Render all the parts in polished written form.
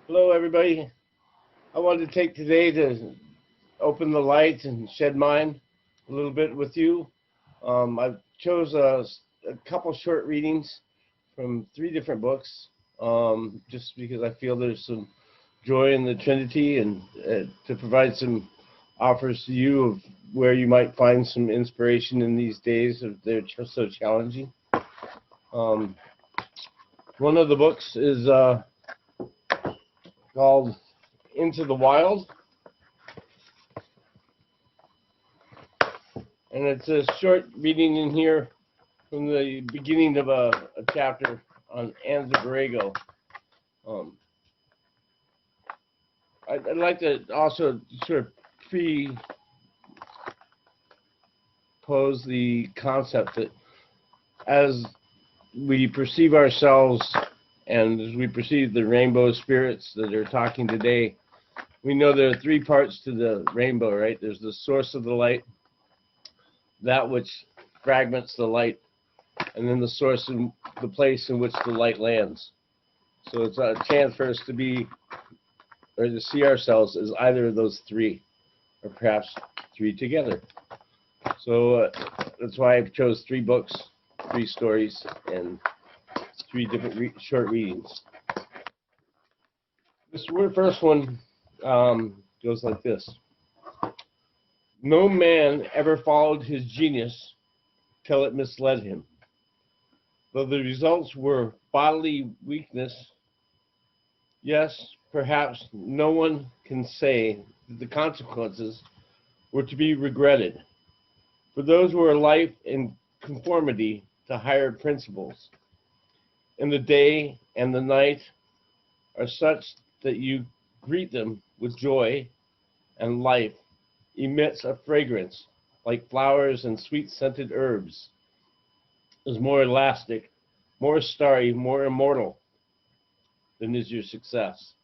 Hello, everybody. I wanted to take today to open the light and shed mine a little bit with you. I chose a couple short readings from three different books, just because I feel there's some joy in the Trinity and to provide some offers to you of where you might find some inspiration in these days of they're so challenging. One of the books is called Into the Wild, and it's a short reading in here from the beginning of a chapter on Ann Arbor. I'd like to also sort of pre-pose the concept that as we perceive ourselves and as we perceive the rainbow spirits that are talking today, we know there are three parts to the rainbow, right? There's the source of the light, that which fragments the light, and then the source and the place in which the light lands. So it's a chance for us to be, or to see ourselves as either of those three, or perhaps three together. So that's why I chose three books, three stories, and three different short readings. This first one goes like this. No man ever followed his genius till it misled him. Though the results were bodily weakness, yes, perhaps no one can say that the consequences were to be regretted. For those who are life in conformity to higher principles, and the day and the night are such that you greet them with joy, and life emits a fragrance like flowers and sweet-scented herbs, is more elastic, more starry, more immortal than is your success.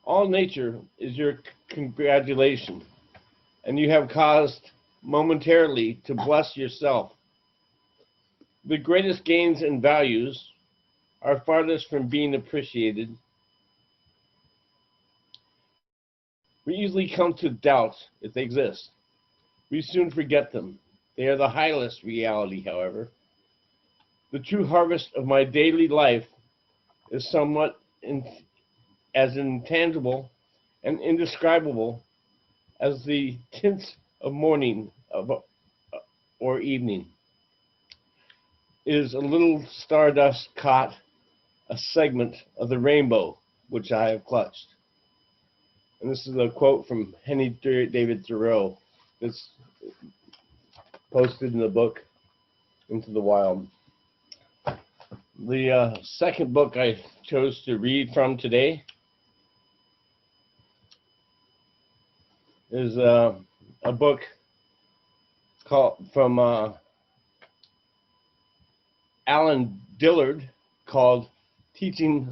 All nature is your congratulation, and you have caused momentarily to bless yourself. The greatest gains and values are farthest from being appreciated. We easily come to doubt if they exist. We soon forget them. They are the highest reality, however. The true harvest of my daily life is somewhat as intangible and indescribable as the tints of morning or evening. Is a little stardust caught, a segment of the rainbow which I have clutched. And this is a quote from Henry David Thoreau that's posted in the book Into the Wild. The second book I chose to read from today is a book called from Alandaillard called Teaching,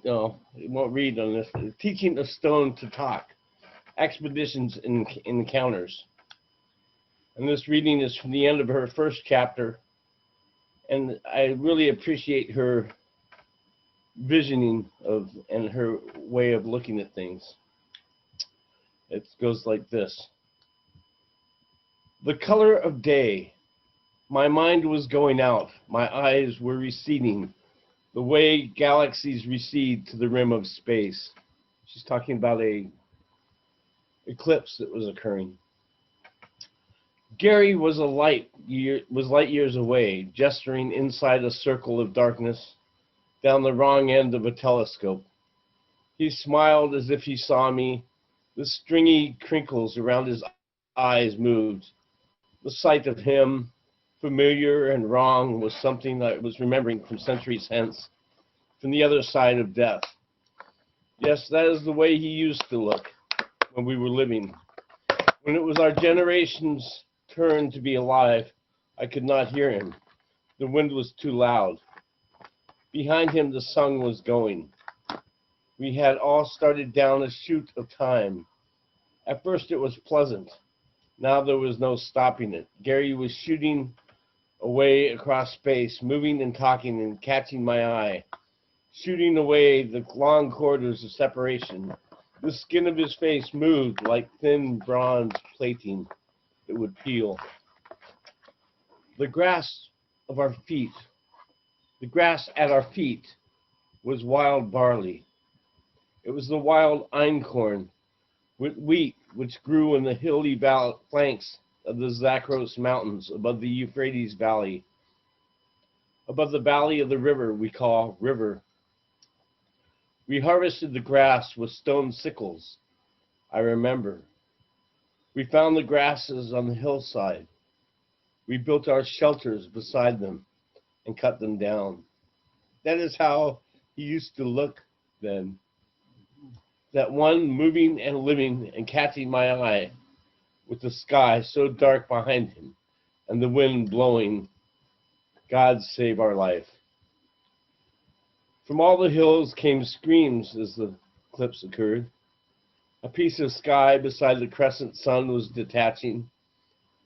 no, I won't read on this, Teaching a Stone to Talk, Expeditions and Encounters. And this reading is from the end of her first chapter, and I really appreciate her visioning of and her way of looking at things. It goes like this. The color of day. My mind was going out. My eyes were receding, the way galaxies recede to the rim of space. She's talking about an eclipse that was occurring. Gary was light years away, gesturing inside a circle of darkness, down the wrong end of a telescope. He smiled as if he saw me. The stringy crinkles around his eyes moved. The sight of him, familiar and wrong, was something I was remembering from centuries hence, from the other side of death. Yes, that is the way he used to look when we were living. When it was our generation's turn to be alive, I could not hear him. The wind was too loud. Behind him, the sun was going. We had all started down a chute of time. At first, it was pleasant. Now there was no stopping it. Gary was shooting away across space, moving and talking and catching my eye, shooting away the long corridors of separation. The skin of his face moved like thin bronze plating that would peel. The grass at our feet was wild barley. It was the wild einkorn with wheat which grew in the hilly flanks of the Zakros Mountains above the Euphrates Valley, above the valley of the river we call river. We harvested the grass with stone sickles, I remember. We found the grasses on the hillside. We built our shelters beside them and cut them down. That is how he used to look then. That one moving and living and catching my eye with the sky so dark behind him and the wind blowing. God save our life. From all the hills came screams as the eclipse occurred. A piece of sky beside the crescent sun was detaching.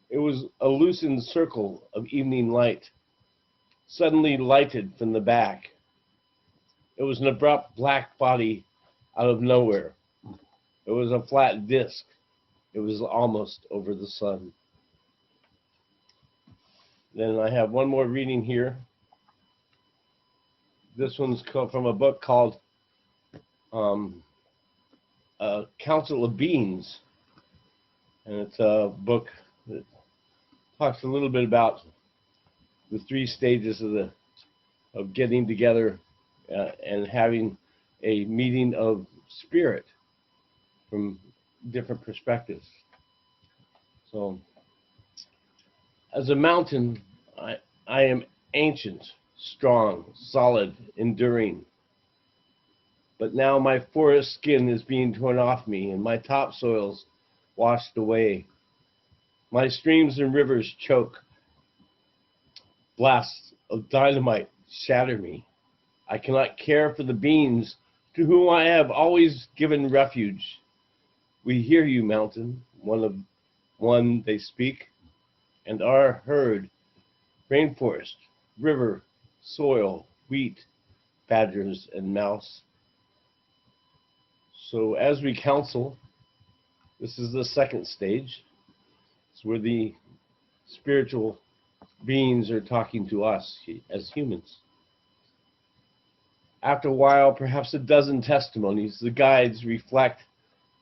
It was a loosened circle of evening light, suddenly lighted from the back. It was an abrupt black body out of nowhere. It was a flat disk. It was almost over the sun. Then I have one more reading here. This one's from a book called Council of Beings. And it's a book that talks a little bit about the three stages of getting together and having a meeting of spirit from different perspectives. So, as a mountain, I am ancient, strong, solid, enduring. But now my forest skin is being torn off me, and my topsoil's washed away. My streams and rivers choke. Blasts of dynamite shatter me. I cannot care for the beings to whom I have always given refuge. We hear you, mountain, one they speak, and are heard. Rainforest, river, soil, wheat, badgers, and mouse. So as we counsel, this is the second stage. It's where the spiritual beings are talking to us as humans. After a while, perhaps a dozen testimonies, the guides reflect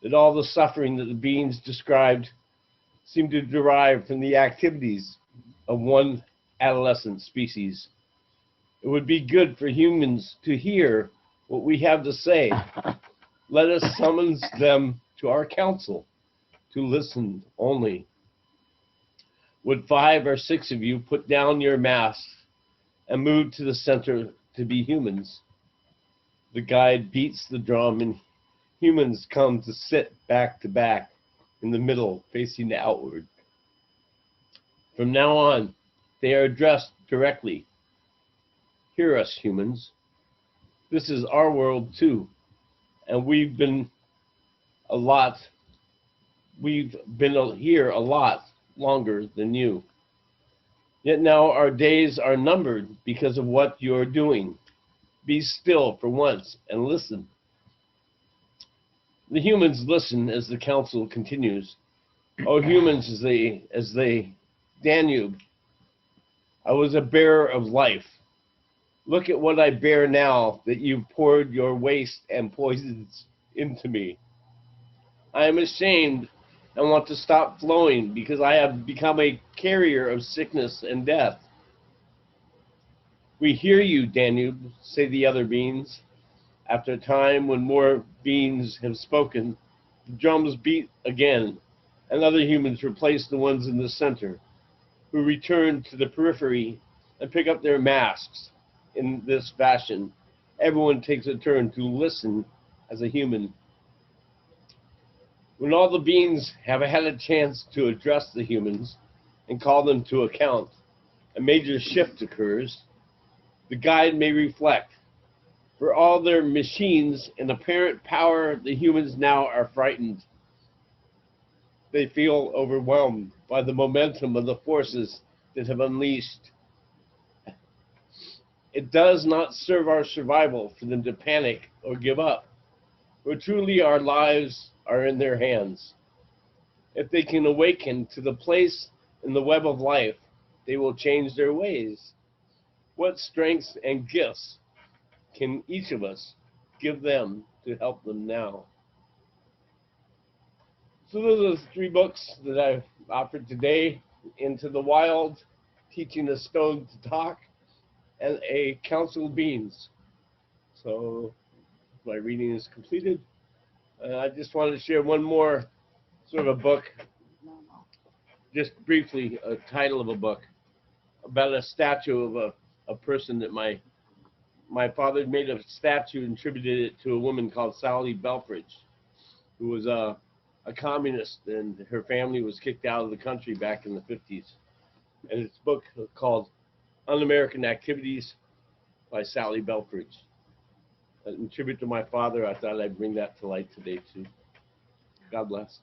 that all the suffering that the beings described seemed to derive from the activities of one adolescent species. It would be good for humans to hear what we have to say. Let us summons them to our council to listen only. Would 5 or 6 of you put down your masks and move to the center to be humans? The guide beats the drum and humans come to sit back to back in the middle, facing outward. From now on, they are addressed directly. Hear us, humans. This is our world too, and we've been here a lot longer than you. Yet now our days are numbered because of what you're doing. Be still for once and listen. The humans listen as the council continues. Oh, humans, as they Danube, I was a bearer of life. Look at what I bear now that you've poured your waste and poisons into me. I am ashamed and want to stop flowing because I have become a carrier of sickness and death. We hear you, Danube, say the other beings. After a time when more beings have spoken, the drums beat again, and other humans replace the ones in the center, who return to the periphery and pick up their masks. In this fashion, everyone takes a turn to listen as a human. When all the beings have had a chance to address the humans and call them to account, a major shift occurs. The guide may reflect. For all their machines and apparent power, the humans now are frightened. They feel overwhelmed by the momentum of the forces that have unleashed. It does not serve our survival for them to panic or give up, for truly our lives are in their hands. If they can awaken to the place in the web of life, they will change their ways. What strengths and gifts can each of us give them to help them now? So those are the 3 books that I've offered today: Into the Wild, Teaching a Stone to Talk, and A Council of Beings. So my reading is completed. I just wanted to share one more sort of a book, just briefly, a title of a book about a statue of a person that my father made a statue and attributed it to a woman called Sally Belfridge, who was a communist, and her family was kicked out of the country back in the 50s. And it's a book called Un-American Activities by Sally Belfridge. In tribute to my father, I thought I'd bring that to light today too. God bless.